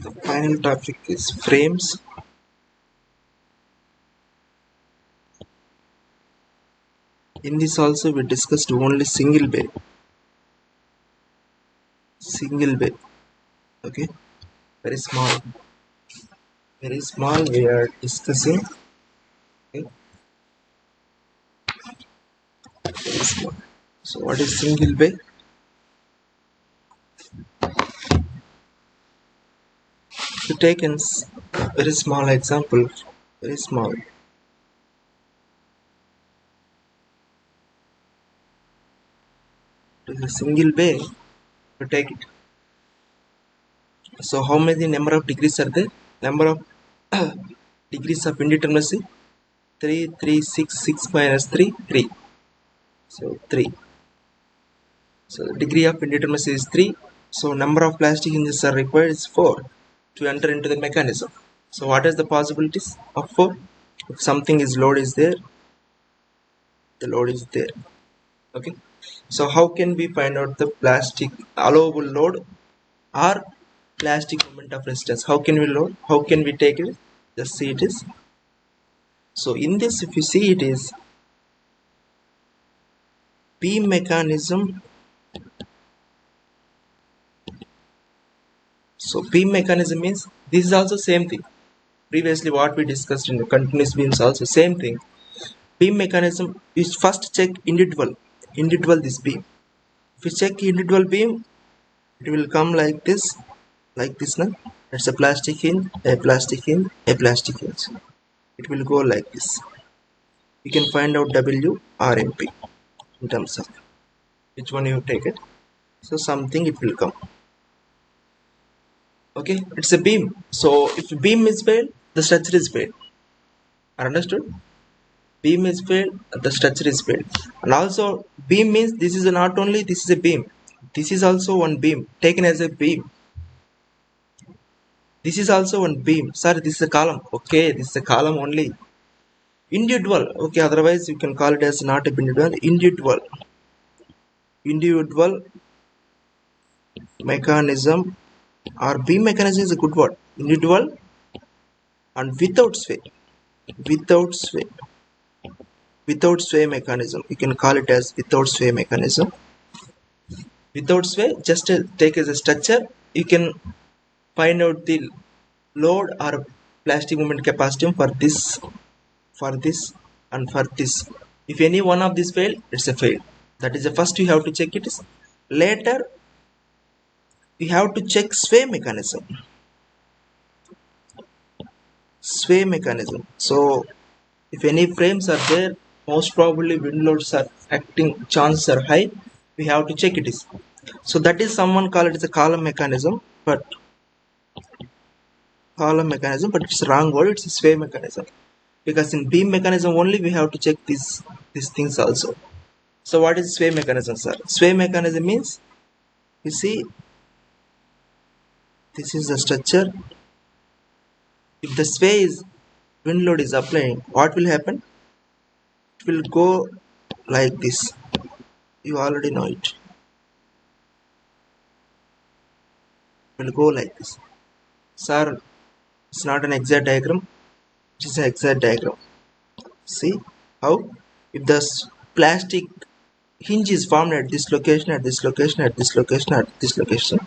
The final topic is frames. In this also we discussed only single bay. Okay, very small. We are discussing. Okay, very small. So what is single bay? To take a very small example, very small. It is a single bay. To take it. So how many number of degrees are there? Number of degrees of indeterminacy? 3, 3, 6, 6 minus 3, 3. So 3. So the degree of indeterminacy is 3. So number of plastic hinges are required is 4 to enter into the mechanism. So what is the possibilities of 4? If something is load is there, the load is there. Okay. So how can we find out the plastic allowable load or plastic moment of resistance? How can we load? How can we take it? Just see it is. So in this, if you see it is beam mechanism. So beam mechanism means this is also same thing. Previously what we discussed in the continuous beams also same thing. Beam mechanism is first check individual this beam. If you check individual beam, it will come like this now. It's a plastic hinge, a plastic hinge, a plastic hinge. It will go like this. You can find out W or MP in terms of which one you take it. So something it will come. Okay, it's a beam. So if beam is failed, the structure is failed. Understood? Beam is failed, the structure is failed. And also beam means this is not only this is a beam. This is also one beam taken as a beam. This is also one beam. Sorry, this is a column. Okay, this is a column only. Individual. Okay, otherwise you can call it as not a individual. Individual mechanism or beam mechanism is a good word. Individual and without sway. Without sway mechanism. You can call it as without sway mechanism. Without sway, just take as a structure. You can find out the load or plastic moment capacity for this, and for this. If any one of these fail, it's a fail. That is the first you have to check it. Later, we have to check sway mechanism. So if any frames are there, most probably wind loads are acting, chances are high. We have to check it is. So that is someone call it as a column mechanism, but it's a wrong word. It's a sway mechanism, because in beam mechanism only we have to check these things also. So what is sway mechanism, sir? Sway mechanism means, you see, this is the structure. If the sway is wind load is applying, what will happen? It will go like this. You already know it. It will go like this. Sir, it's not an exact diagram. It is an exact diagram. See how? If the plastic hinge is formed at this location, at this location, at this location, at this location,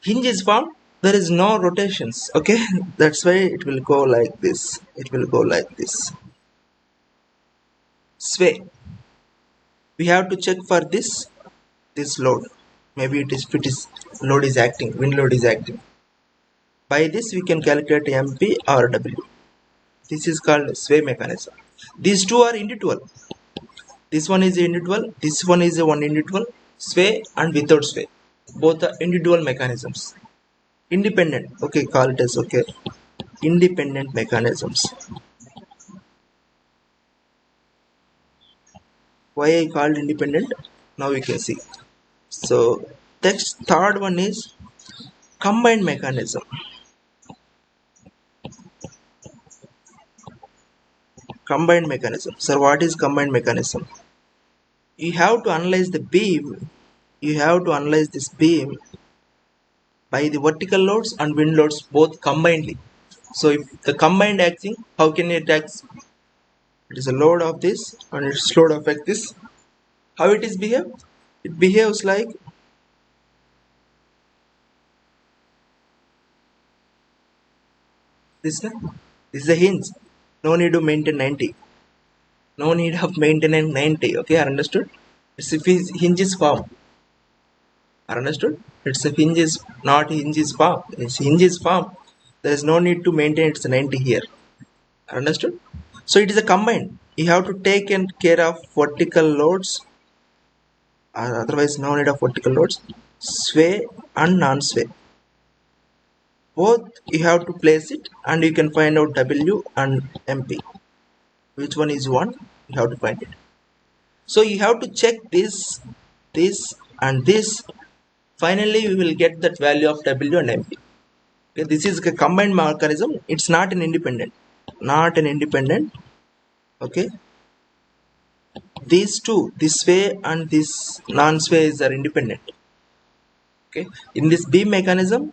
hinge is formed, there is no rotations. Okay, that's why it will go like this. It will go like this. Sway. We have to check for this load. Maybe it is load is acting, wind load is acting. By this we can calculate MP or W. This is called sway mechanism. These two are individual. This one is individual. This one is one individual. Sway and without sway. Both are individual mechanisms. Independent. Okay, call it as okay. Independent mechanisms. Why I called independent? Now we can see. So next, third one is combined mechanism. Combined mechanism. Sir, what is combined mechanism? You have to analyze the beam. You have to analyze this beam by the vertical loads and wind loads both combinedly. So if the combined acting, how can it act? It is a load of this and its load affect this. How it is behave? It behaves like this. This is a hinge. No need to maintain 90. No need of maintaining 90. Okay, are understood? It's if hinge is form. Are understood? It's a hinge is not hinge is form. It's hinge is form. There is no need to maintain it's 90 here. Are understood? So it is a combined. You have to take care of vertical loads, otherwise no need of vertical loads, sway and non-sway. Both you have to place it and you can find out W and MP. Which one is one? You have to find it. So you have to check this, this and this. Finally we will get that value of W and MP. Okay, this is a combined mechanism. It's not an independent. Not an independent. Okay. These two, this sway and this non-sways are independent. Okay. In this beam mechanism,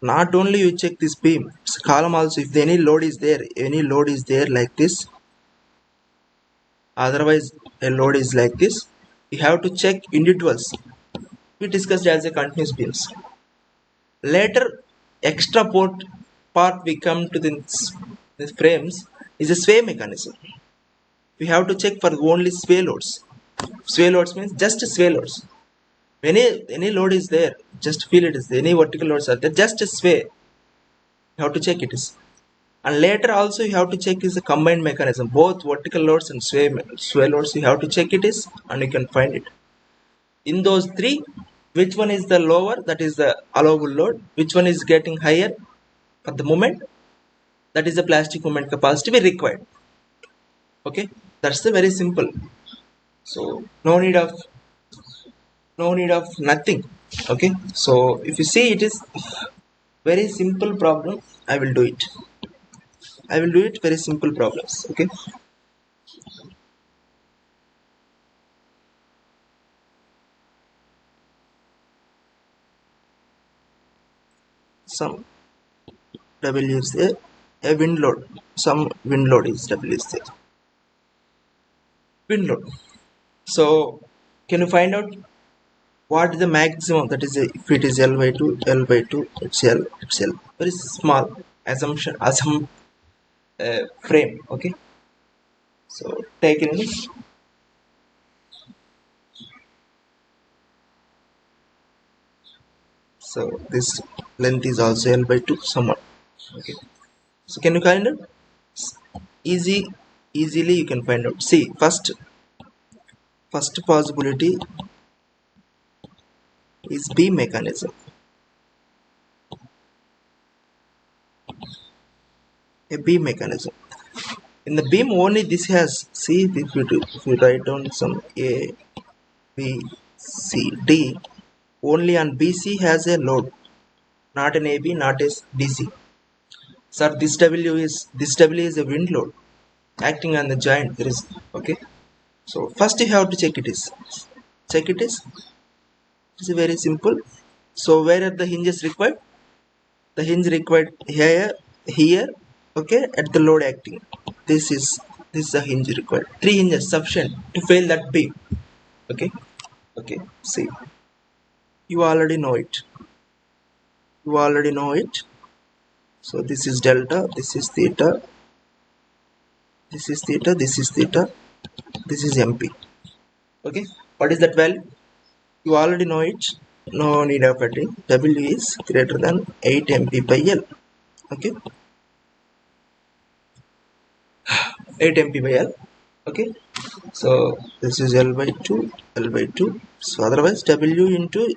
not only you check this beam, it's a column also. If any load is there like this, otherwise a load is like this, you have to check individuals. We discussed as a continuous beams. Later, extra part we come to this frames is a sway mechanism. We have to check for only sway loads. Sway loads means just sway loads. When any load is there, just feel it is any vertical loads are there, just a sway. You have to check it is. And later also you have to check is a combined mechanism. Both vertical loads and sway loads you have to check it is and you can find it. In those three, which one is the lower, that is the allowable load, which one is getting higher at the moment, that is the plastic moment capacity we required. Okay, that's the very simple. So no need of nothing. Okay, so if you see it is very simple problem, I will do it very simple problems. Okay, some W is there, a wind load, some wind load is W is there, wind load. So can you find out what is the maximum, that is if it is L by 2, it's L, very small assumption frame. Okay, so take in this. So this length is also L by 2 somewhat. Okay, so can you find out? Easily you can find out. See, first possibility is beam mechanism. A beam mechanism. In the beam only this has, see, if you write down some A, B, C, D, only on BC has a load, not an AB, not a DC. Sir, this W is a wind load acting on the joint. There is, okay. So first you have to check it is. It's very simple. So where are the hinges required? The hinge required here, okay, at the load acting. This is a hinge required. 3 hinges sufficient to fail that beam. Okay. See, you already know it. So this is delta, this is theta, this is theta, this is theta, this is MP. Okay, what is that value? You already know it. No need of adding. W is greater than 8 MP by L. Okay, 8 MP by L. Okay, so this is L by 2. So otherwise W into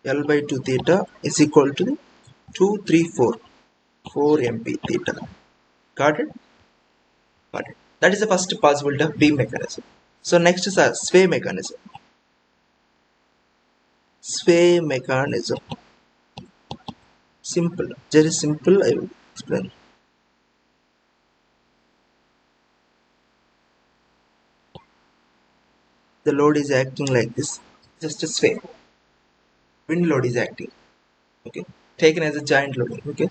L by 2 theta is equal to 4 MP theta. Got it? That is the first possibility of beam mechanism. So next is a sway mechanism. Simple, very simple. I will explain. The load is acting like this, just a sway. Wind load is acting. Okay, taken as a giant loading. Okay,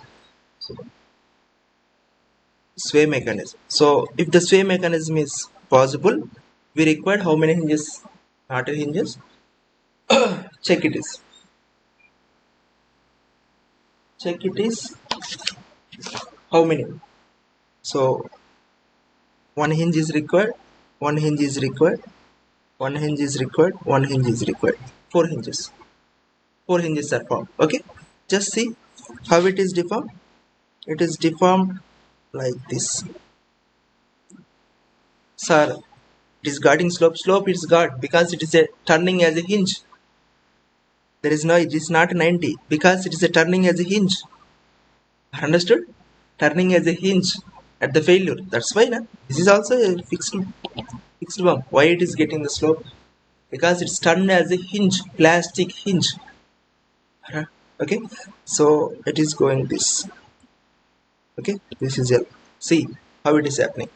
so sway mechanism. So if the sway mechanism is possible, we require how many hinges? Not hinges. Check it is. Check it is how many? So one hinge is required. One hinge is required. One hinge is required. One hinge is required. Four hinges. Four hinges are formed. Okay. Just see how it is deformed. It is deformed like this. Sir, it is guarding slope. Slope is guard because it is a turning as a hinge. There is no, it is not 90 because it is a turning as a hinge. Understood? Turning as a hinge at the failure. That's why this is also a fixed bump. Why it is getting the slope? Because it's turned as a hinge, plastic hinge. Okay, so it is going this. Okay, this is L. See how it is happening.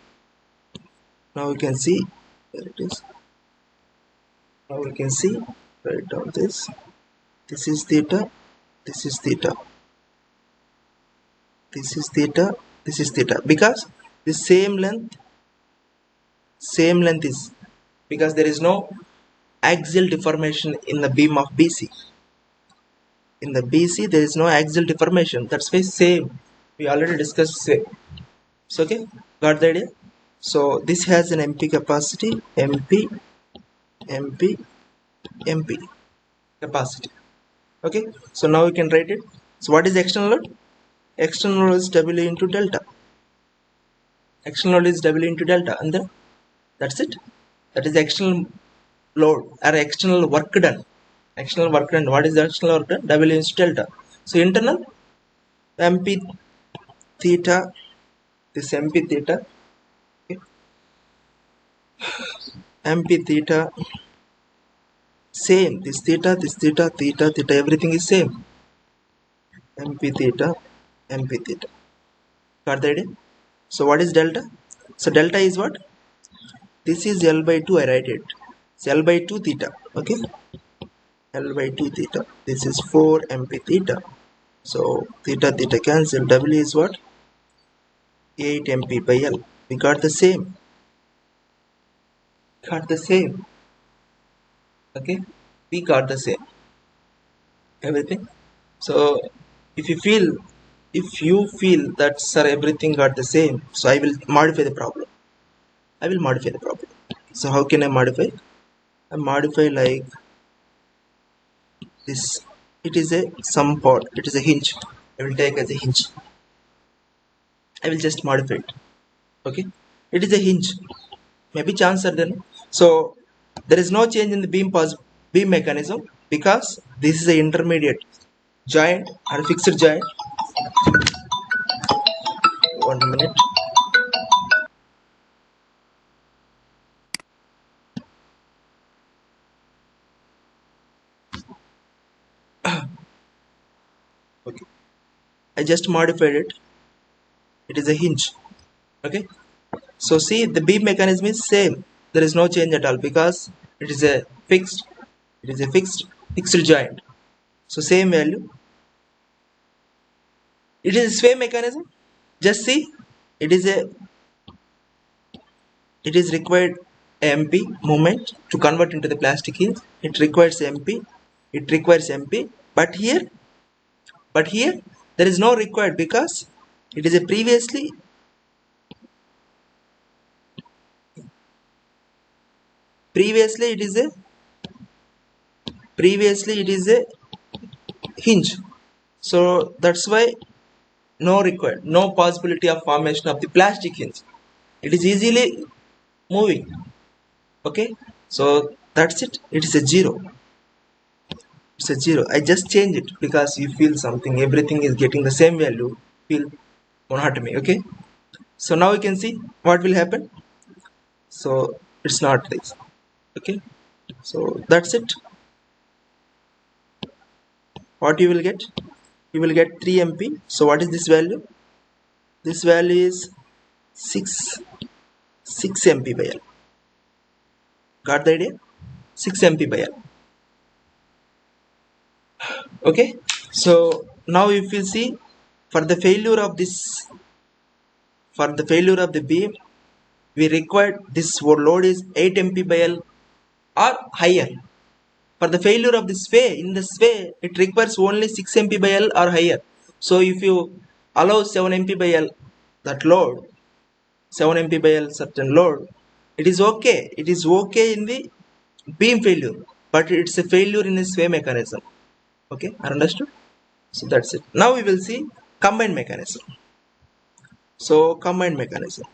Now we can see where it is. Now we can see, write down this. This is theta. This is theta. This is theta. This is theta. Because the same length is, because there is no axial deformation in the beam of BC. In the BC there is no axial deformation. That's why same. We already discussed same. So okay, got the idea? So this has an MP capacity, MP capacity. Okay, so now we can write it. So what is external load? External load is W into delta. External load is W into delta, and then that's it. That is external load or external work done. External work done. What is the external work done? W into delta. So internal MP theta. This MP theta. Okay. MP theta. Same. This theta. This theta. Theta. Theta. Everything is same. MP theta. MP theta. Got the idea? So what is delta? So delta is what? This is L by 2. I write it. It's L by 2 theta. Okay. L by 2 theta. This is 4 MP theta. So theta theta cancel. W is what? 8 MP by L. We got the same. Got the same. Okay. We got the same. Everything. So if you feel that sir everything got the same, so I will modify the problem. So how can I modify? I modify like this. It is a sum pod. It is a hinge. I will take as a hinge. I will just modify it. Okay. It is a hinge. Maybe chance are there. So there is no change in the beam mechanism because this is an intermediate joint or fixed joint. 1 minute. Okay. I just modified it. It is a hinge. Okay. So see the beam mechanism is same. There is no change at all because it is a fixed joint. So same value. It is a sway mechanism. Just see it is required MP moment to convert into the plastic hinge. It requires MP. But here there is no required because it is a previously it is a hinge. So that's why no possibility of formation of the plastic hinge. It is easily moving. Okay, so that's it. It is a 0. It's a 0. I just change it because you feel something. Everything is getting the same value. Feel monotony. Okay, so now you can see what will happen. So it's not this. Okay, so that's it. What you will get? You will get 3 MP. So what is this value? This value is 6 MP by L. Got the idea? 6 MP by L. Okay, so now if you see, for the failure of this, for the failure of the beam, we require this load is 8 MPa or higher. For the failure of the sway, in the sway it requires only 6 MPa or higher. So if you allow 7 MPa that load, 7 MPa certain load, it is okay. It is okay in the beam failure, but it's a failure in a sway mechanism. Okay, understood? So that's it. Now we will see combined mechanism. So combined mechanism.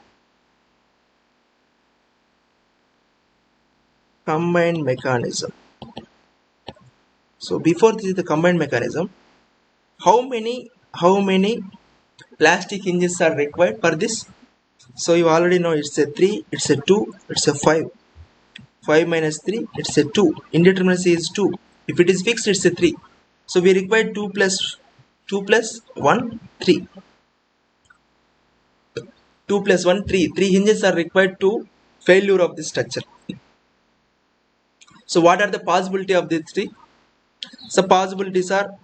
Combined mechanism. So before this is the combined mechanism, how many plastic hinges are required for this? So you already know it's a 3, it's a 2, it's a 5. 5 minus 3, it's a 2. Indeterminacy is 2. If it is fixed, it's a 3. So we require 2 plus 1, 3. 2 plus 1, 3. 3 hinges are required to failure of the structure. So what are the possibility of these 3? So possibilities are,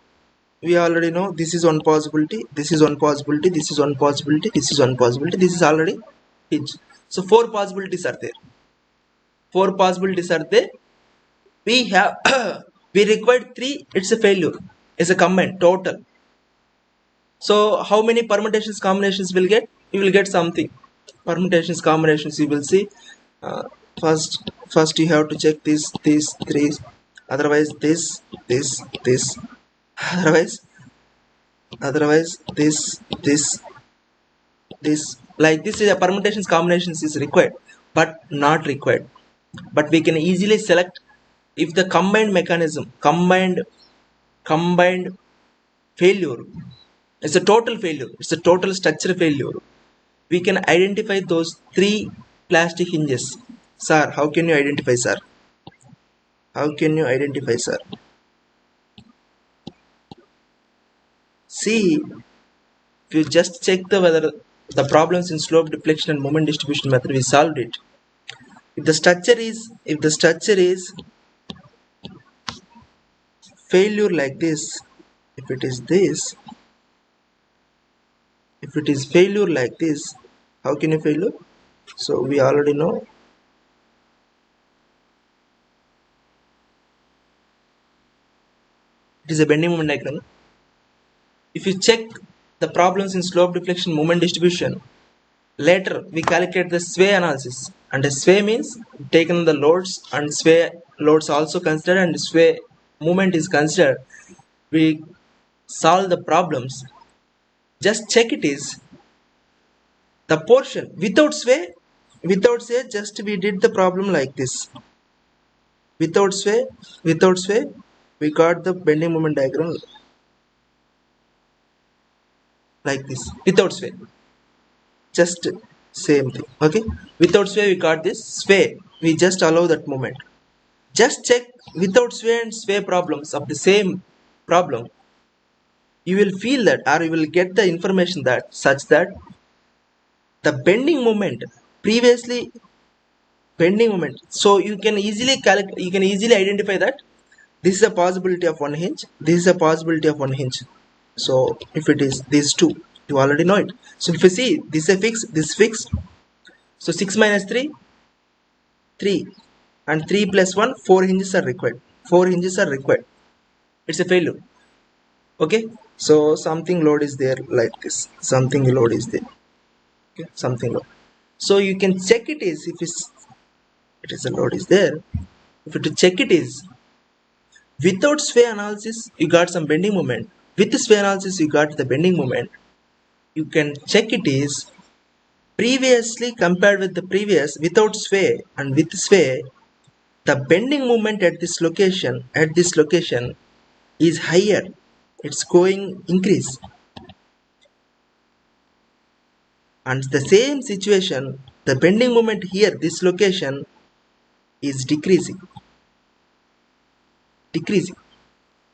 we already know this is one possibility, this is one possibility, this is one possibility, this is one possibility, this is already hinge. So 4 possibilities are there. 4 possibilities are there. We have we required 3, it's a failure, it's a combined total. So how many permutations combinations will get? You will get something. Permutations combinations you will see. First you have to check this 3, otherwise this, otherwise this, like this is a permutations combinations is required but not required. But we can easily select if the combined mechanism, combined failure, it's a total failure, it's a total structure failure, we can identify those 3 plastic hinges. Sir, how can you identify, sir? How can you identify, sir? See, if you just check whether the problems in slope deflection and moment distribution method, we solved it. If the structure is failure like this, if it is failure like this, how can you failure? So we already know it is a bending moment diagram. If you check the problems in slope deflection moment distribution, later we calculate the sway analysis, and the sway means taken the loads and sway loads also considered and sway moment is considered. We solve the problems. Just check it is the portion without sway, just we did the problem like this. Without sway we got the bending moment diagram like this. Without sway, just same thing. Okay, without sway we got this. Sway, we just allow that moment. Just check without sway and sway problems of the same problem. You will feel that, or you will get the information that such that the bending moment previously bending moment. So you can easily calculate, you can easily identify that this is a possibility of one hinge, this is a possibility of one hinge. So if it is these 2, you already know it. So if you see this is a fixed, this fixed, so 6 minus 3, 3, and 3 plus 1, 4 hinges are required. 4 hinges are required. It's a failure. Okay, so something load is there like this, something load is there. Okay, something load. So you can check it is, if it is a load is there, if you to check it is without sway analysis you got some bending moment, with sway analysis you got the bending moment. You can check it is previously compared with the previous without sway and with sway, the bending moment at this location is higher, it's going increase. And the same situation, the bending moment here this location is decreasing.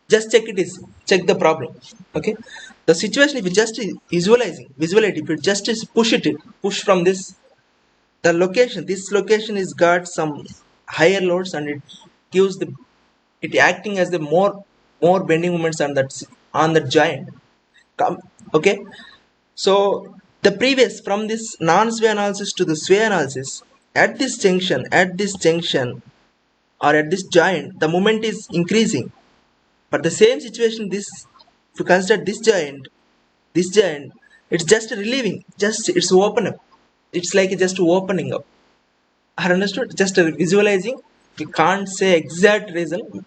Just check it is, check the problem. Okay, the situation, if you just visualize it, if you just push from this, the location, this location is got some higher loads and it gives the, it acting as the more bending moments on that joint. Okay, so the previous, from this non-sway analysis to the sway analysis, at this junction or at this joint the moment is increasing, but the same situation, this, if you consider this joint, it's just relieving, just it's open up, it's like just opening up. I understood, just visualizing. We can't say exact reason,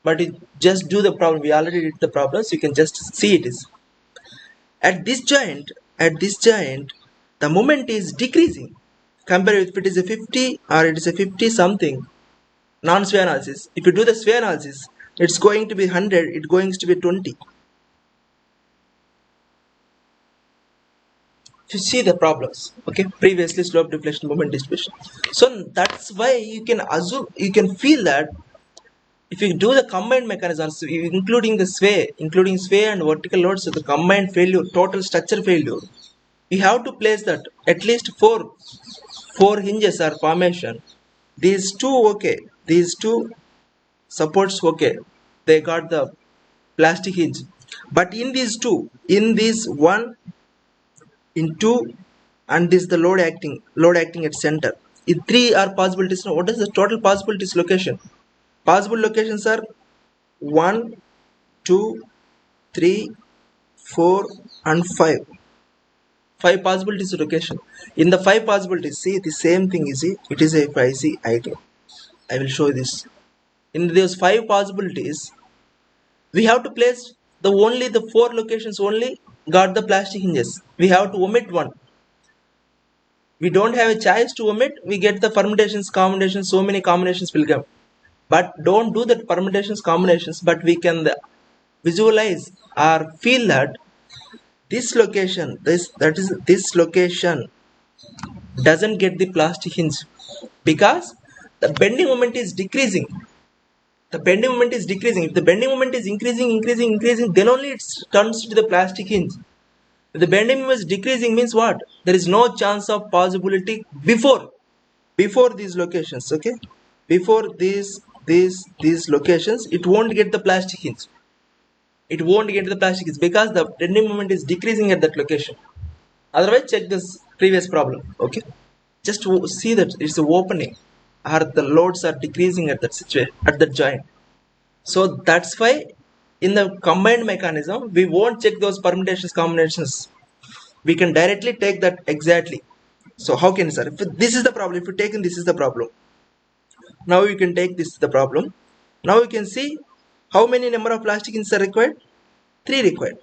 but it just do the problem. We already did the problem, so you can just see it is at this joint the moment is decreasing. Compare if it is a 50 or it is a 50 something non-sway analysis. If you do the sway analysis, it's going to be 100, it's going to be 20. If you see the problems, okay, previously slope deflection moment distribution. So that's why you can assume, you can feel that if you do the combined mechanisms, including sway and vertical loads, so the combined failure, total structure failure, we have to place that at least four hinges are formation. These two, okay, these two supports, okay, they got the plastic hinge, but in these two, in this one, in two, and this the load acting at center, in three are possibilities. Now what is the total possibilities location? Possible locations are 1, 2, 3, 4, and 5. Five possibilities location. In the five possibilities, see the same thing is, see, it is a, if I see item, I will show this. In those five possibilities, we have to place the only the four locations only got the plastic hinges. We have to omit one. We don't have a choice to omit. We get the permutations, combinations, so many combinations will come, but don't do the permutations, combinations, but we can visualize or feel that this location, this location doesn't get the plastic hinge because the bending moment is decreasing. The bending moment is decreasing. If the bending moment is increasing, then only it turns to the plastic hinge. If the bending moment is decreasing, means what? There is no chance of possibility before these locations. Okay, before these locations, it won't get the plastic hinge. It won't get the plastic hinge because the bending moment is decreasing at that location. Otherwise, check this previous problem. Okay, just see that it's the opening or the loads are decreasing at that situation, at that joint. So that's why in the combined mechanism we won't check those permutations, combinations. We can directly take that exactly. So how can, sir, if this is the problem, if you take in this is the problem, now you can take this the problem. Now you can see how many number of plastic hinges are required. 3 required.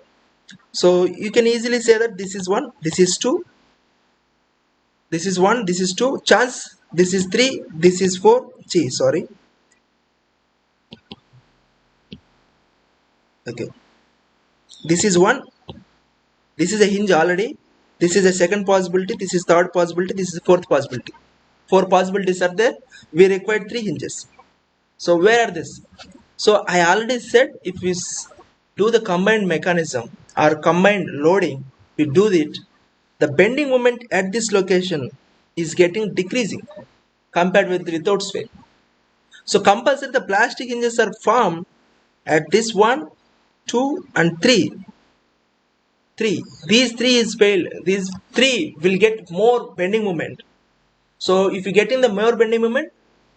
So you can easily say that this is 1, this is 2, this is 1, this is 2, chance this is 3, this is 4. Gee, sorry. Okay, this is 1, this is a hinge already, this is a second possibility, this is third possibility, this is fourth possibility. 4 possibilities are there. We required 3 hinges. So where are this? So I already said, if we do the combined mechanism or combined loading, we do it, the bending moment at this location is getting decreasing compared with without sway. So compulsory the plastic hinges are formed at this 1, 2, and 3. These 3 is failed. These 3 will get more bending moment. So if you get in the more bending moment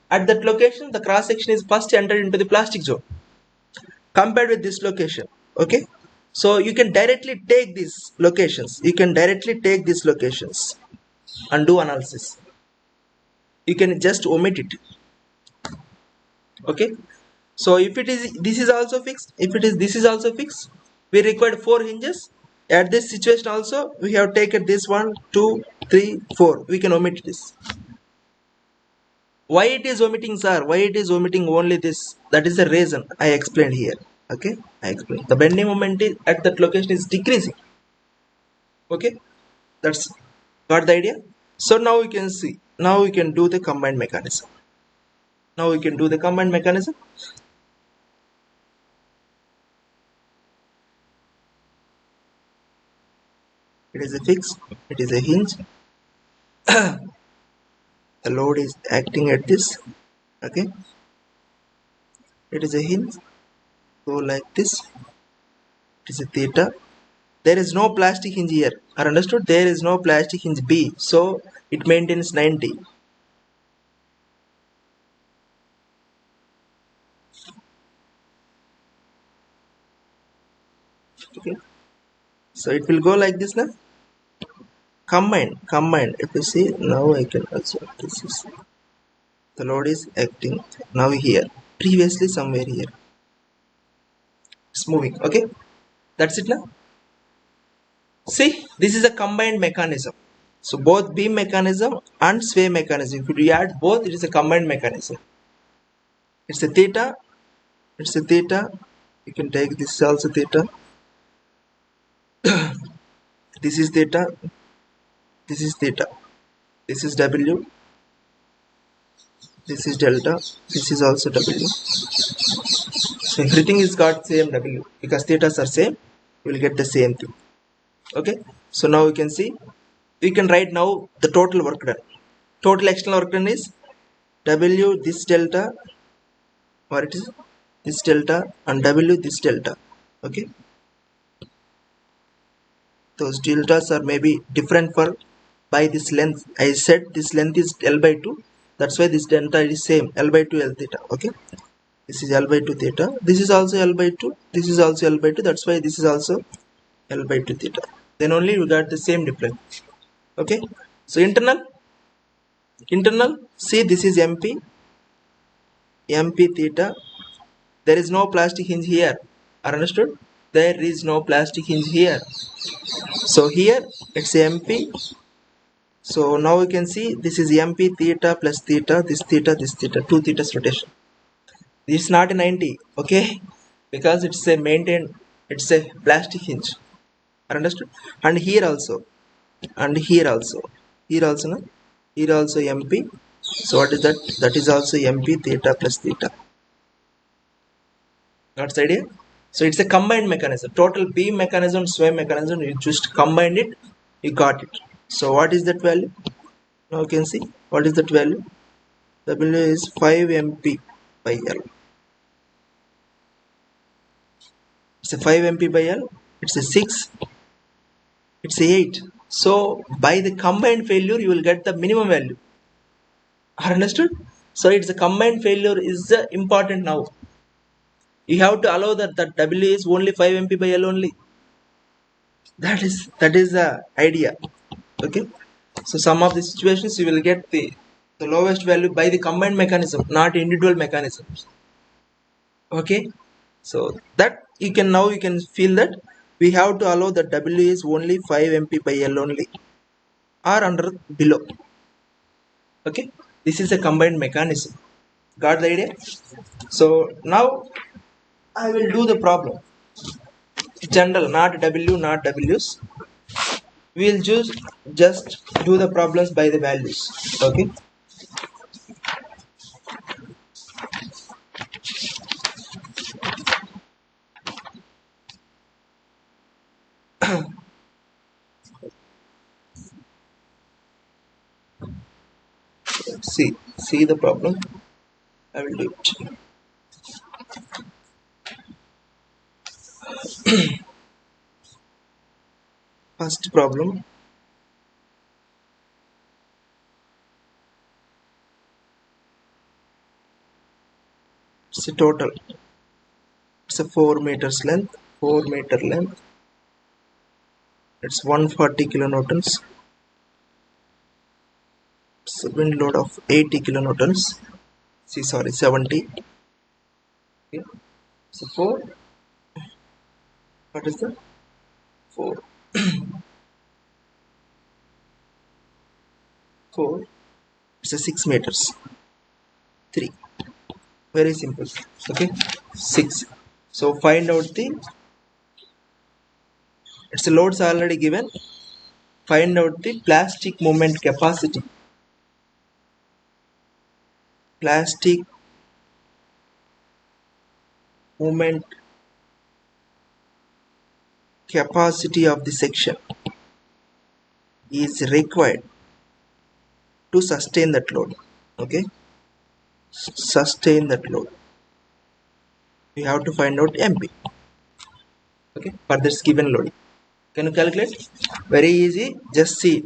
at that location, the cross section is first entered into the plastic zone compared with this location. Okay, so you can directly take these locations. You can directly take these locations and do analysis. You can just omit it. Okay, so if it is, this is also fixed, if it is, this is also fixed, we required 4 hinges. At this situation also we have taken this 1, 2, 3, 4. We can omit this. Why it is omitting, sir? Why it is omitting only this? That is the reason I explained here. Okay, I explained the bending moment at that location is decreasing. Okay, that's got the idea. So now we can see, now we can do the combined mechanism. Now we can do the combined mechanism. It is a fix, it is a hinge. The load is acting at this. Okay, it is a hinge, go like this. It is a theta. There is no plastic hinge here. Are understood? There is no plastic hinge B. So it maintains 90. Okay. So it will go like this now. Combined. If you see now, I can also, this is the load is acting now here. Previously somewhere here. It's moving. Okay. That's it now. See, this is a combined mechanism. So both beam mechanism and sway mechanism. If you add both, it is a combined mechanism. It's a theta. It's a theta. You can take this also theta. This is theta. This is theta. This is W. This is delta. This is also W. So everything is got same W because thetas are same. You will get the same thing. Okay. So now you can see. We can write now the total work done. Total external work done is W this delta, or it is this delta, and W this delta. Okay. Those deltas are maybe different for by this length. I said this length is L by 2. That's why this delta is same L by 2 L theta. Okay. This is L by 2 theta. This is also L by 2. This is also L by 2. That's why this is also L by 2 theta. Then only you got the same difference. Okay. So internal. See, this is MP theta. There is no plastic hinge here. Are understood? There is no plastic hinge here. So here it's MP. So now you can see this is MP theta plus theta, this theta, 2 thetas rotation. This is not a 90, okay? Because it's a maintained, it's a plastic hinge. Are understood? And here also, here also no? Here also MP. So what is that? That is also MP theta plus theta. Got the idea? So it's a combined mechanism. Total beam mechanism, sway mechanism, you just combined it, you got it. So what is that value? Now you can see what is that value. W is 5 MP by L. It's a 5 MP by L. It's a 6. It's a 8. So by the combined failure, you will get the minimum value. Understood? So it's a combined failure is important now. You have to allow that W is only 5 MP by L only. That is the idea. Okay. So some of the situations you will get the lowest value by the combined mechanism, not individual mechanisms. Okay. So that you can feel that we have to allow that W is only 5 MP by L only, or under below. Okay. This is a combined mechanism. Got the idea? So now I will do the problem. General, not W, not W's. We will just do the problems by the values. Okay. See the problem. I will do it. First problem. It's a total. It's a 4 meters length. 4 meter length. It's 140 kilonewtons. It's a wind load of 80 kilonewtons. 70. Okay. So 4. What is that? 4. 4. It's a 6 meters. 3. Very simple. Okay. 6. So find out it's the loads already given. Find out the plastic moment capacity. Plastic moment capacity of the section is required to sustain that load. Okay. Sustain that load. We have to find out MP. Okay, for this given load. Can you calculate? Very easy. Just see.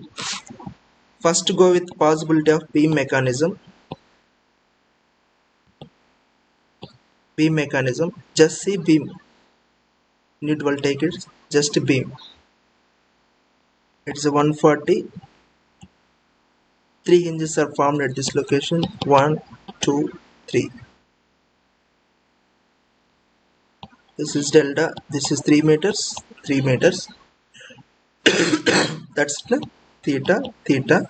First go with possibility of beam mechanism. Beam mechanism. Just see beam. Individual take it. Just beam. It's a 140. 3 hinges are formed at this location. 1, 2, 3. This is delta. This is 3 meters. 3 meters. That's the theta. Theta.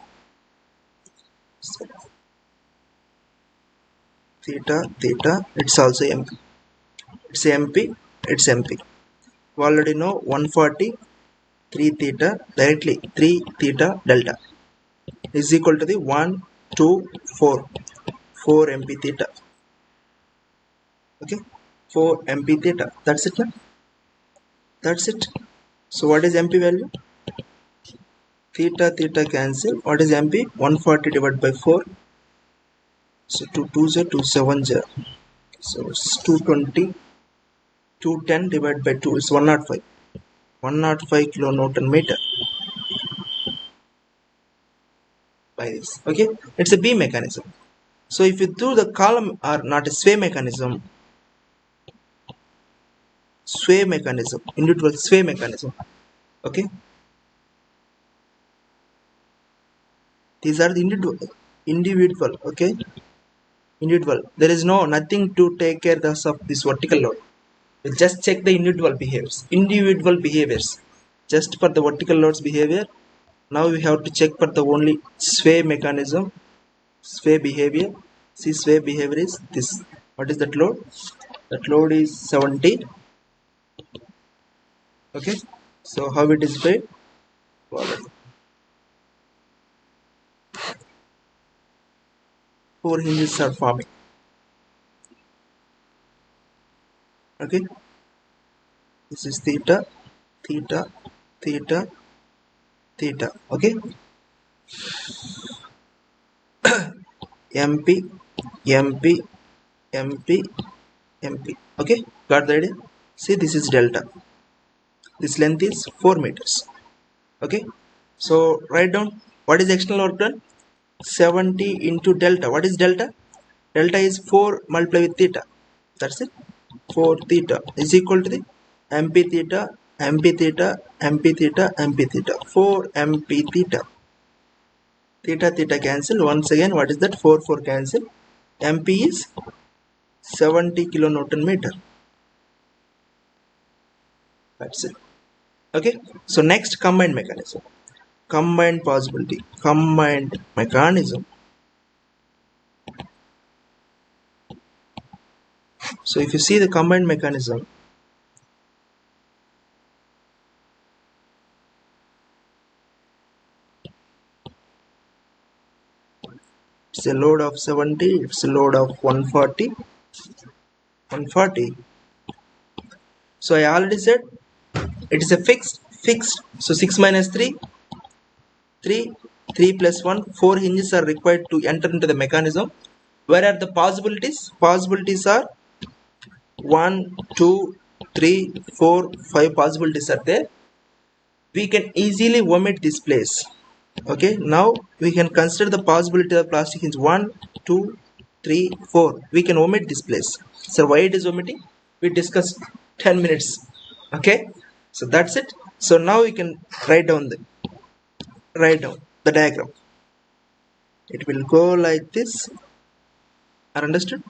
Theta. Theta. It's also MP. It's MP. It's MP. We already know 140. 3 theta. Directly 3 theta delta is equal to the 1, 2, 4. 4 MP theta. Okay. 4 MP theta. That's it now. That's it. So what is MP value? Theta theta cancel. What is MP? 140 divided by 4. So 220 270. So it's 220. 210 divided by 2 is 105. 105 kilonewton meter. By this. Okay. It's a beam mechanism. So if you do the column or not a sway mechanism, individual sway mechanism. Okay. These are the individual. Okay. Individual. There is nothing to take care of this vertical load. You just check the individual behaviors. Just for the vertical loads behavior. Now we have to check for the only sway mechanism. Sway behavior. See, sway behavior is this. What is that load? That load is 70. Okay. So how it is swayed? Forward. 4 hinges are forming. Okay. This is theta, theta, theta, theta. Okay. MP, MP, MP, MP. Okay. Got the idea? See, this is delta. This length is 4 meters. Okay. So write down what is external work done. 70 into delta. What is delta? Delta is 4 multiplied with theta. That's it. 4 theta is equal to the MP theta, MP theta, MP theta, MP theta. 4 MP theta. Theta theta cancel. Once again, what is that? 4 4 cancel. MP is 70 kilonewton meter. That's it. Okay. So next, combined mechanism. Combined possibility. Combined mechanism. So if you see the combined mechanism, it's a load of 70, it's a load of 140. 140. So I already said it is a fixed. So 6 minus 3, 3, 3 plus 1, 4 hinges are required to enter into the mechanism. Where are the possibilities? Possibilities are 1, 2, 3, 4, 5 possibilities are there. We can easily omit this place. Okay, now we can consider the possibility of plastic hinge 1, 2, 3, 4. We can omit this place. So why it is omitting? We discussed 10 minutes. Okay, so that's it. So now we can write down the diagram. It will go like this. Are understood?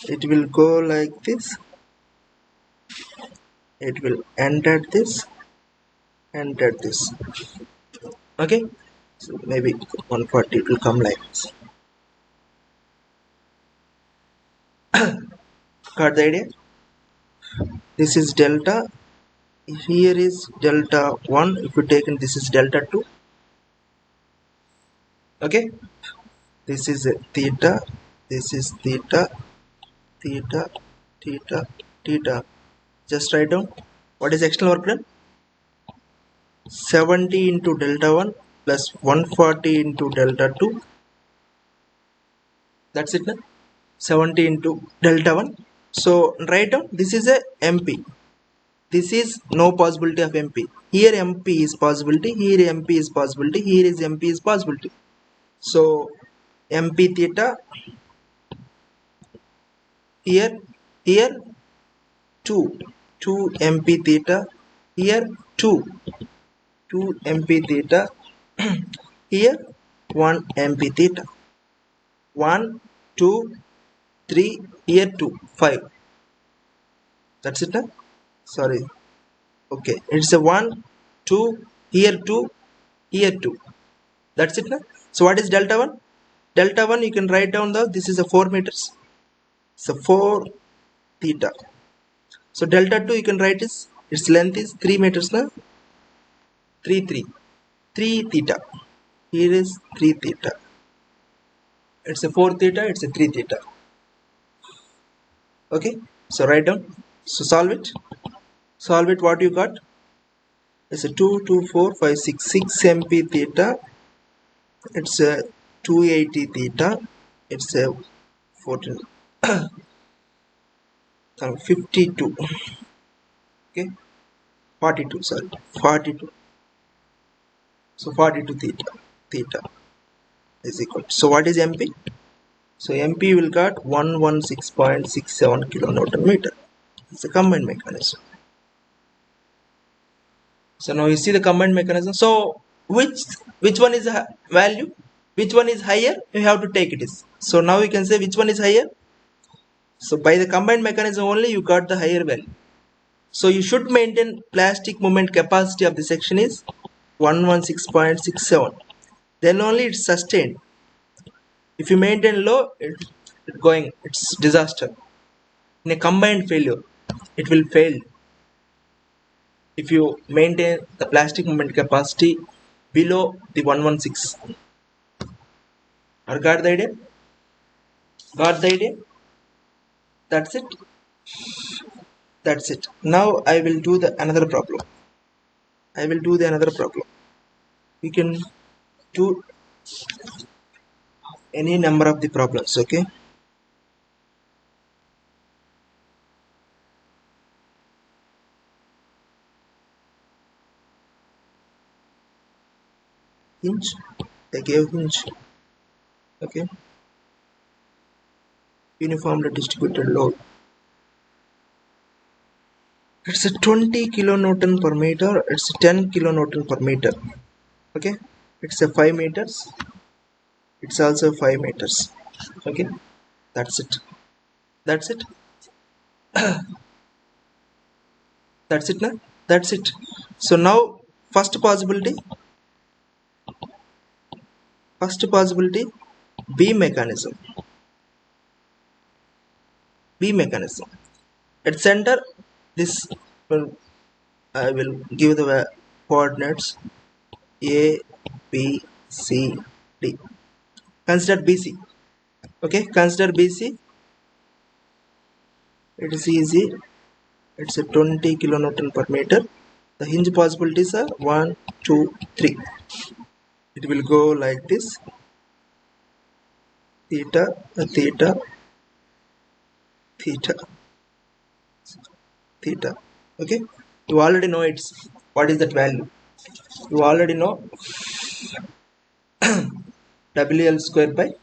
It will go like this. It will end at this. End at this. Okay. So maybe 140 will come like this. Got the idea? This is delta. Here is delta 1. If you take in, this is delta 2. Okay. This is theta. This is theta. Theta. Theta. Theta. Just write down. What is external work done? 70 into delta 1 plus 140 into delta 2. That's it. 70 into delta 1. So write down, this is a MP. This is no possibility of MP. Here MP is possibility, here MP is possibility, here is MP is possibility. So MP theta, here 2 MP theta, here 2 MP theta, here 1 MP theta, 1 2 3, here 2 5. That's it, huh? Sorry, okay, it's a 1 2, here 2, here 2. That's it, huh? So what is delta 1? Delta 1 you can write down, the this is a 4 meters, so 4 theta. So delta 2 you can write is, its length is 3 meters, na? 3 theta. Here is 3 theta. It's a 4 theta, it's a 3 theta. Okay, so write down. So solve it. Solve it. What you got? It's a 2 2 4 5 6 6 MP theta. It's a 280 theta. It's a 14 52. Okay, 42. Sorry, 42. So 42 theta is equal. So what is MP? So MP will got 116.67 kilonewton meter. It's a combined mechanism. So now you see the combined mechanism. So which one is the value? Which one is higher? You have to take it is. So now you can say which one is higher. So by the combined mechanism only you got the higher value. So you should maintain plastic moment capacity of the section is 116.67. Then only it's sustained. If you maintain low, it's disaster. In a combined failure, it will fail. If you maintain the plastic moment capacity below the 116. Or got the idea? Got the idea? That's it. That's it. Now I will do another problem. We can do any number of the problems. Okay. Hinge. I gave hinge. Okay. Uniformly distributed load. It's a 20 kilonewton per meter. It's a 10 kilonewton per meter. Okay. It's a 5 meters. It's also 5 meters. Okay. That's it. That's it. That's it, na? That's it. So now first possibility, beam mechanism. At center, this I will give the coordinates A, B, C, D. Consider BC. Okay, consider BC. It is easy. It's a 20 kilonewton per meter. The hinge possibilities are 1, 2, 3. It will go like this. Theta, theta, theta, theta. Okay, you already know it's what is that value. You already know WL square by,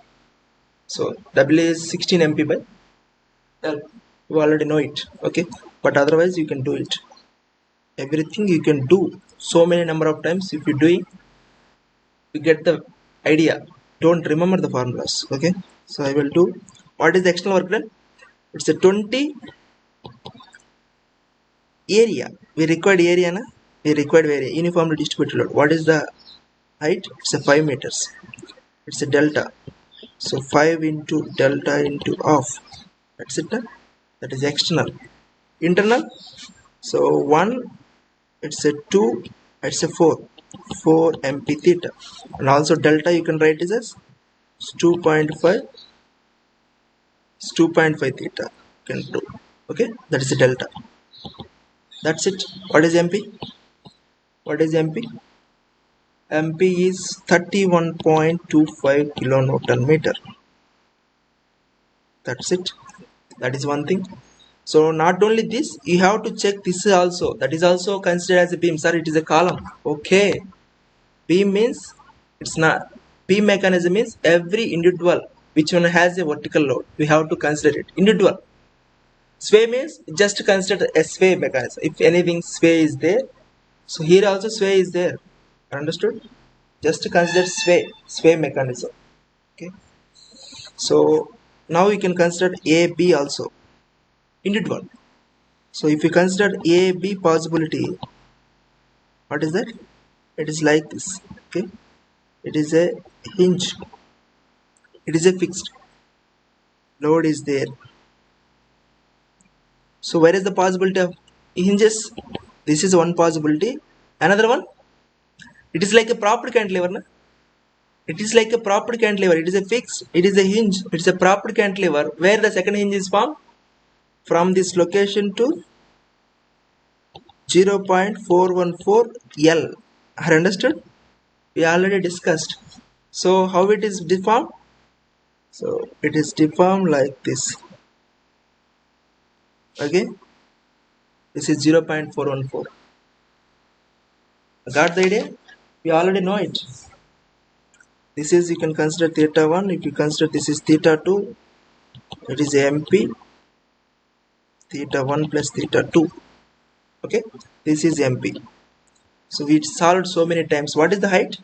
so W is 16 MP by L. You already know it. Okay, but otherwise you can do it. Everything you can do so many number of times. If you do it, you get the idea. Don't remember the formulas. Okay, so I will do. What is the external work done? It's a 20 area. We required area, na? We required area. Uniformly distributed load. What is the height? It's a 5 meters. It's a delta. So 5 into delta into half. That's it, na? That is external. Internal. So 1. It's a 2. It's a 4. 4 MP theta. And also delta you can write it as 2.5. It's 2.5 theta. You can do. Okay, that is a delta. That's it. What is MP? What is MP? MP is 31.25 kilonewton meter. That's it. That is one thing. So not only this, you have to check this also. That is also considered as a beam. Sir, it is a column. Okay. Beam means it's not. Beam mechanism means every individual which one has a vertical load. We have to consider it individual. Sway means just consider a sway mechanism. If anything sway is there, so here also sway is there. Understood? Just consider sway mechanism. Okay. So now we can consider A, B also individual. So if you consider A, B possibility, what is that? It is like this. Okay. It is a hinge. It is a fixed load is there. So where is the possibility of hinges? This is one possibility. Another one, it is like a proper cantilever. Na? It is like a proper cantilever. It is a fixed. It is a hinge. It is a proper cantilever where the second hinge is formed from this location to 0.414 L. Are understood? We already discussed. So how it is deformed? So it is deformed like this. Okay. This is 0.414. Got the idea? We already know it. This is, you can consider theta 1. If you consider this is theta 2, it is MP. Theta 1 plus theta 2. Okay. This is MP. So we solved so many times. What is the height?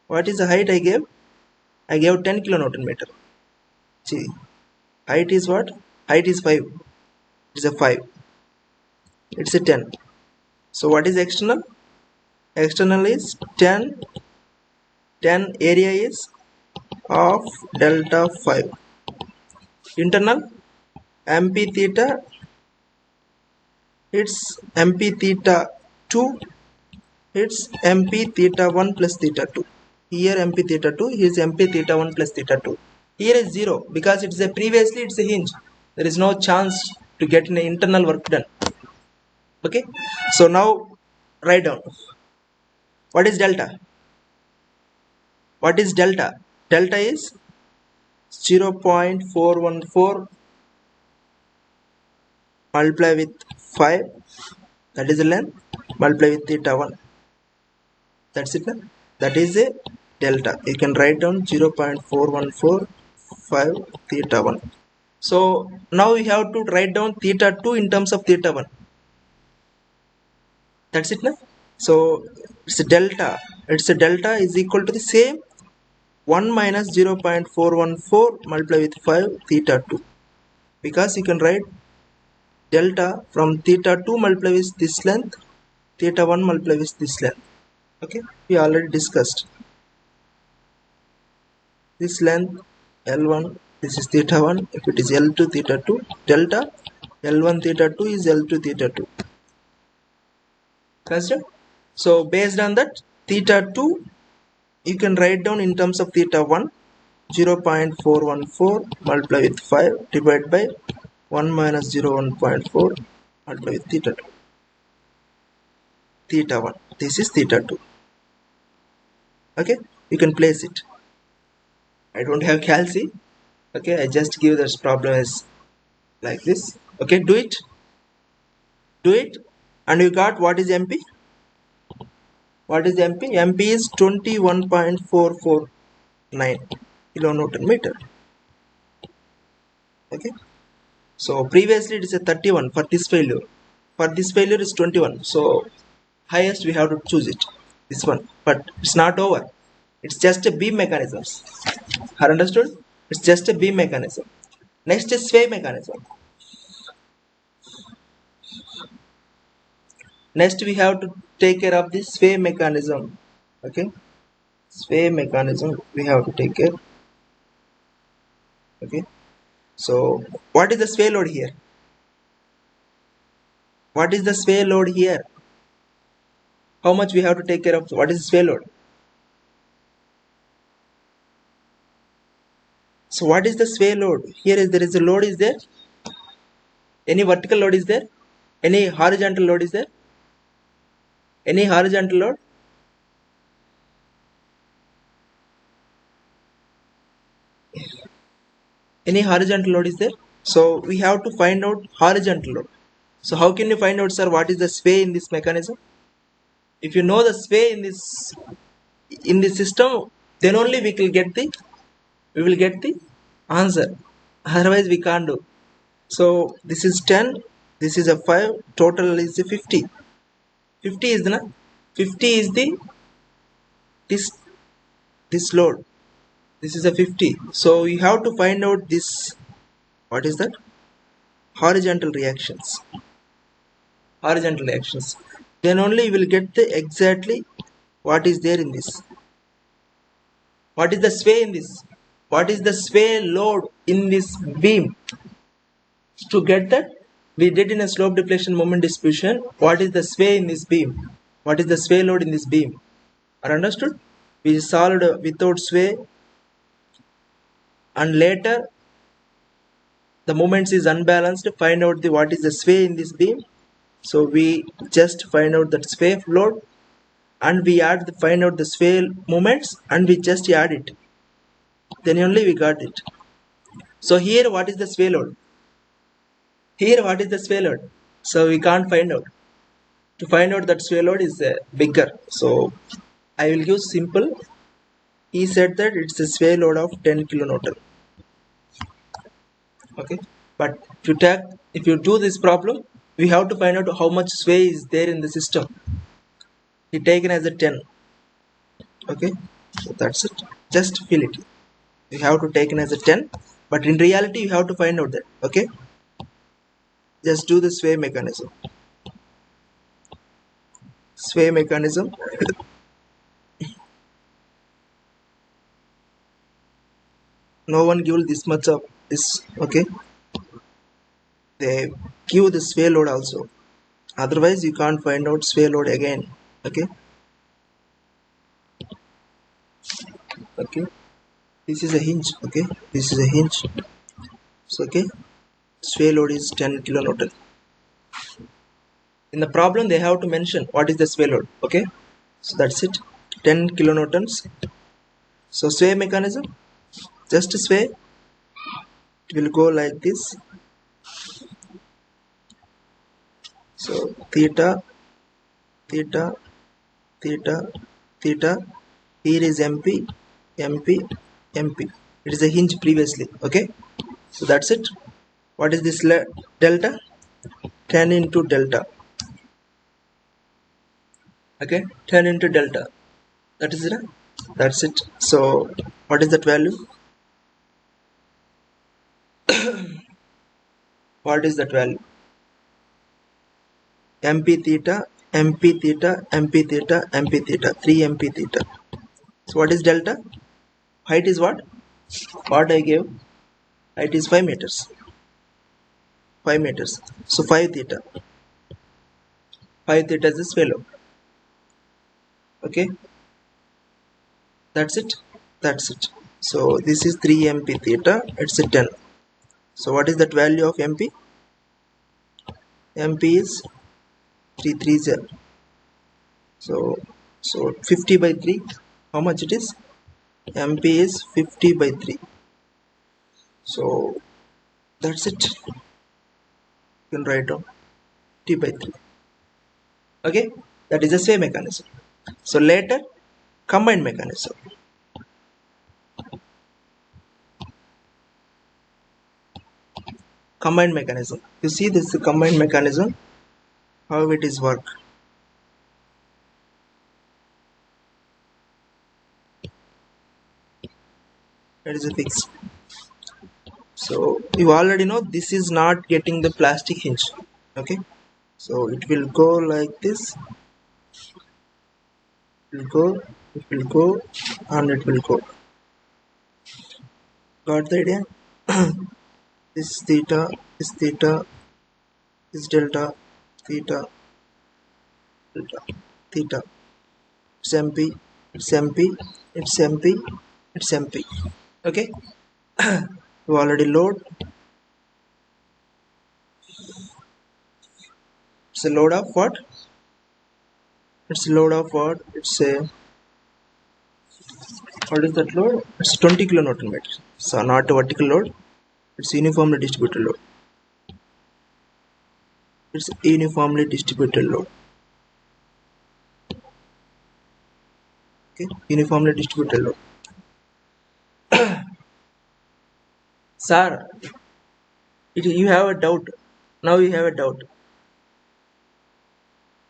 What is the height I gave? I gave 10 kilonewton meter. See, height is what? Height is 5. It is a 5. It's a 10. So what is external? External is 10. 10 area is of delta 5. Internal MP theta, it's MP theta 2, it's MP theta 1 plus theta 2. Here MP theta 2, here is MP theta 1 plus theta 2. Here is 0 because it's a previously it's a hinge. There is no chance to get an internal work done. Okay. So now write down. What is delta? What is delta? Delta is 0.414 multiply with 5, that is the length, multiply with theta 1. That's it. That is a delta. You can write down 0.4145 theta 1. So now we have to write down theta 2 in terms of theta 1. That's it. So it's a delta. It's a delta is equal to the same 1 minus 0.414 multiply with 5 theta 2. Because you can write delta from theta 2 multiply with this length, theta 1 multiply with this length. Okay, we already discussed this length L1, this is theta 1. If it is L2 theta 2, delta L1 theta 2 is L2 theta 2. Consider. So based on that, theta 2 you can write down in terms of theta 1, 0.414 multiply with 5 divided by 1 minus 0.1.4 multiply with theta 2. Theta 1. This is theta 2. Okay, you can place it. I don't have calci. Okay, I just give this problem as like this. Okay, do it. Do it. And you got what is MP? What is MP? MP is 21.449 kilonewton meter. Okay. So previously it is a 31 for this failure. For this failure is 21. So highest we have to choose it. This one. But it's not over. It's just a beam mechanisms. Are understood? It's just a beam mechanism. Next is sway mechanism. Next we have to take care of the sway mechanism. Okay. Sway mechanism we have to take care. Okay. So what is the sway load here? What is the sway load here? How much we have to take care of? What is the sway load? So what is the sway load? Here is there is a load is there. Any vertical load is there? Any horizontal load is there? Any horizontal load? Any horizontal load is there? So we have to find out horizontal load. So how can you find out, sir, what is the sway in this mechanism? If you know the sway in this system, then only we will get the answer. Otherwise we can't do. So this is 10, this is a 5, total is the 50. 50 is the 50 is the this load. This is a 50. So you have to find out this, what is that, horizontal reactions. Horizontal reactions, then only you will get the exactly what is there in this. What is the sway in this? What is the sway load in this beam? To get that, we did in a slope deflection moment distribution, what is the sway in this beam, what is the sway load in this beam. Are understood? We solved without sway, and later the moments is unbalanced, find out the what is the sway in this beam. So we just find out that sway load, and we find out the sway moments, and we just add it, then only we got it. So here what is the sway load? Here what is the sway load? So we can't find out. To find out that sway load is bigger, so I will use simple. He said that it's a sway load of 10 kilonewton. Okay, but if you do this problem, we have to find out how much sway is there in the system. He taken as a 10. Okay, so that's it. Just fill it. You have to take it as a 10, but in reality you have to find out that. Okay, just do the sway mechanism. Sway mechanism. No one give this much of this. Okay, they give the sway load also, otherwise you can't find out sway load again. Okay, okay, this is a hinge. Okay, this is a hinge. So okay, sway load is 10 kilonewton. In the problem they have to mention what is the sway load. Okay, so that's it, 10 kilonewtons. So sway mechanism, just sway, it will go like this. So theta, theta, theta, theta, here is MP, MP, MP. It is a hinge previously. Okay, so that's it. What is this delta? 10 into delta. Okay, 10 into delta, that is it. That's it. So what is that value? What is that value? MP theta, MP theta, MP theta, MP theta, 3 MP theta. So what is delta? Height is what? What I gave? Height is 5 meters. 5 meters. So 5 theta. 5 theta is the sway load. Okay, that's it. That's it. So this is 3 MP theta. It's a 10. So what is that value of MP? MP is 330. So 50 by 3. How much it is? MP is 50 by 3. So that's it. You can write down 50 by 3. Okay, that is a sway mechanism. So later, combined mechanism. Combined mechanism. You see this combined mechanism, how it is work. That is a fix. So you already know this is not getting the plastic hinge. Okay, so it will go like this. It will go, and it will go. Got the idea? This theta, this theta, this delta, theta, delta, theta. It's MP, it's MP, it's MP, it's MP. Okay, you already load. It's a load of what? It's a load of what? It's a, what is that load? It's 20 kilonewton meter. So not a vertical load. It's uniformly distributed load. It's uniformly distributed load. Okay, uniformly distributed load. Sir, you have a doubt. Now you have a doubt.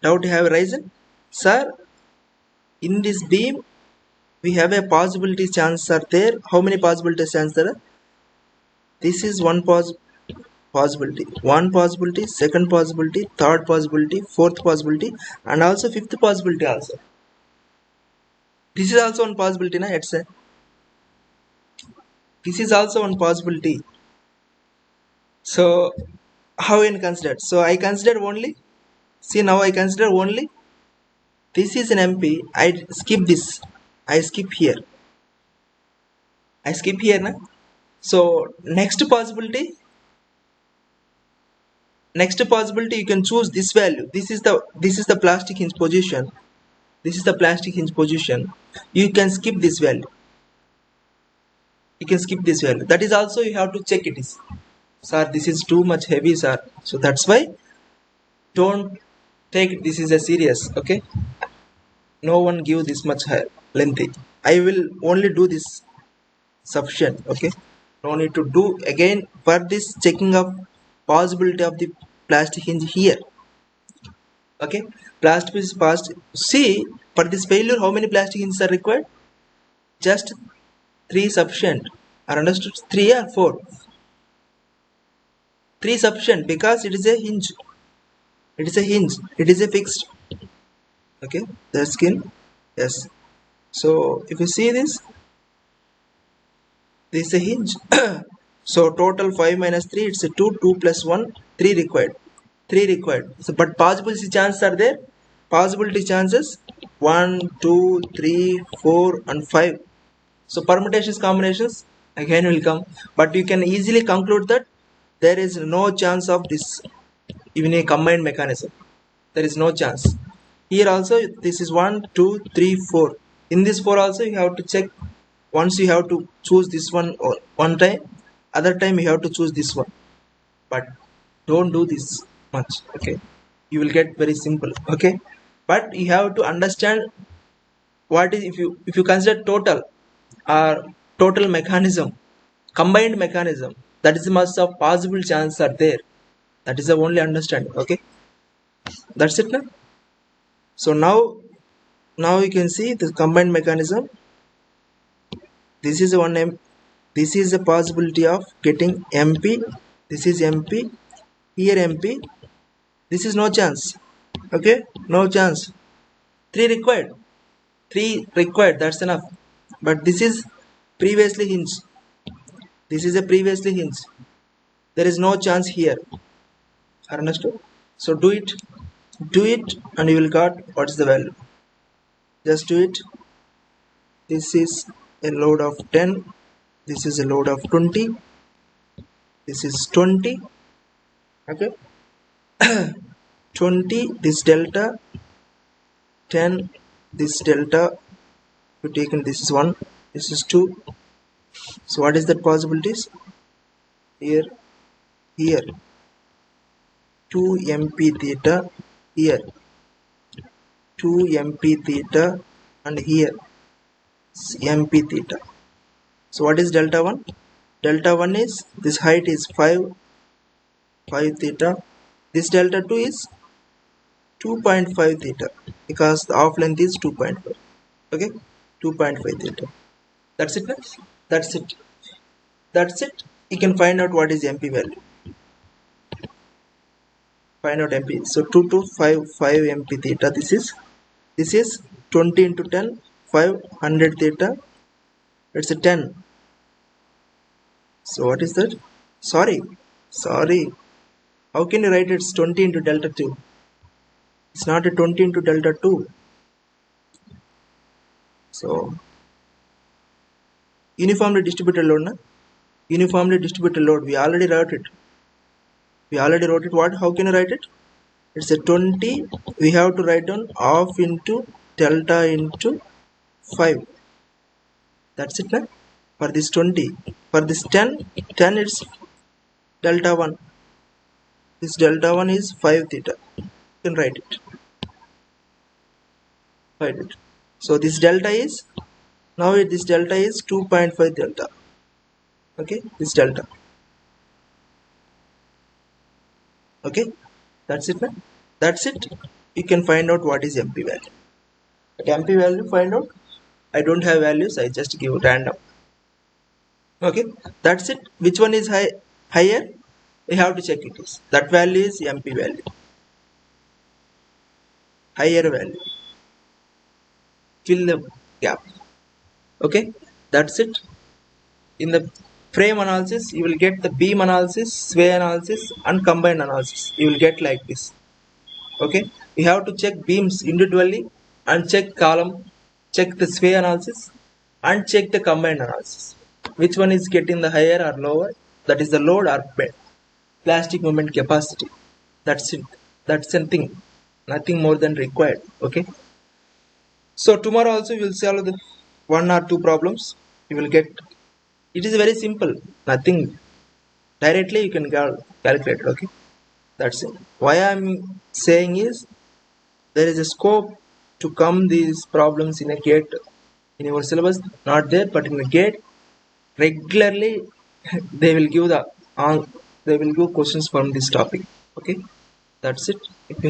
Doubt you have arisen? Sir, in this beam, we have a possibility chance are there. How many possibility chances are there? This is one possibility, one possibility, second possibility, third possibility, fourth possibility, and also fifth possibility also. This is also one possibility, na? It's a, this is also one possibility. So how in considered? So I consider only. See, now I consider only. This is an MP. I skip this. I skip here. I skip here, na? So next possibility you can choose this value. This is the plastic hinge position. This is the plastic hinge position. You can skip this value. You can skip this value. That is also you have to check it is. Sir, this is too much heavy, sir. So that's why don't take this is a serious. Okay. No one give this much lengthy. I will only do this sufficient. Okay. No need to do again for this checking of possibility of the plastic hinge here. Okay, plastic is passed. See, for this failure, how many plastic hinges are required? Just 3 sufficient. Are understood? 3 or 4? 3 sufficient because it is a hinge. It is a hinge. It is a fixed. Okay, the skin. Yes. So if you see this is a hinge. So total 5 minus 3, it's a 2. 2 plus 1, 3 required. 3 required. So, but possibility chances are there. Possibility chances 1, 2, 3, 4, and 5. So permutations, combinations again will come. But you can easily conclude that there is no chance of this even a combined mechanism. There is no chance. Here also this is 1, 2, 3, 4. In this 4 also you have to check. Once you have to choose this one one time, other time you have to choose this one. But don't do this much. Okay, you will get very simple. Okay, but you have to understand what is if you consider total or total mechanism, combined mechanism, that is the much of possible chances are there. That is the only understanding. Okay, that's it now. So now you can see the combined mechanism. This is one this is a possibility of getting MP. This is MP. Here MP. This is no chance. Okay, no chance. 3 required. 3 required. That's enough. But this is previously hinge. This is a previously hinge. There is no chance here. Understood? So do it. Do it, and you will got what is the value. Just do it. This is a load of 10. This is a load of 20. This is 20. Okay. 20. This delta. 10. This delta. You taken this is 1. This is 2. So what is that possibilities? Here. 2 MP theta. Here 2 MP theta, and here MP theta. So what is delta 1? Delta 1 is this height is 5 theta. This delta 2 is 2.5 theta because the off length is 2.5. Okay, 2.5 theta. That's it. That's it. That's it. You can find out what is MP value. Find out MP. So 2 to 5 MP theta. This is 20 into 10, 500 theta. It's a 10. So what is that? Sorry. How can you write it's 20 into delta 2? It's not a 20 into delta 2. So uniformly distributed load, na? Uniformly distributed load. We already wrote it. What? How can you write it? It's a 20. We have to write down half into delta into 5. That's it, na? For this 20. For this 10 it's delta 1. This delta 1 is 5 theta. You can write it. Write it. So this delta is, now this delta is 2.5 delta. Okay, this delta. Okay, that's it, man. That's it. You can find out what is MP value. At MP value, find out. I don't have values, I just give random. Okay, that's it. Which one is higher? We have to check it is. That value is MP value. Higher value. Fill the gap. Okay, that's it. In the frame analysis, you will get the beam analysis, sway analysis, and combined analysis. You will get like this. Okay, you have to check beams individually and check column, check the sway analysis, and check the combined analysis. Which one is getting the higher or lower? That is the load or bed. Plastic moment capacity. That's it. That's something. Nothing more than required. Okay. So tomorrow also we will solve the 1 or 2 problems. You will get. It is very simple. Nothing. Directly you can calculate. Okay. That's it. Why I am saying is there is a scope to come these problems in a gate in your syllabus. Not there, but in the gate regularly they will give the they will give questions from this topic. Okay. That's it. If you have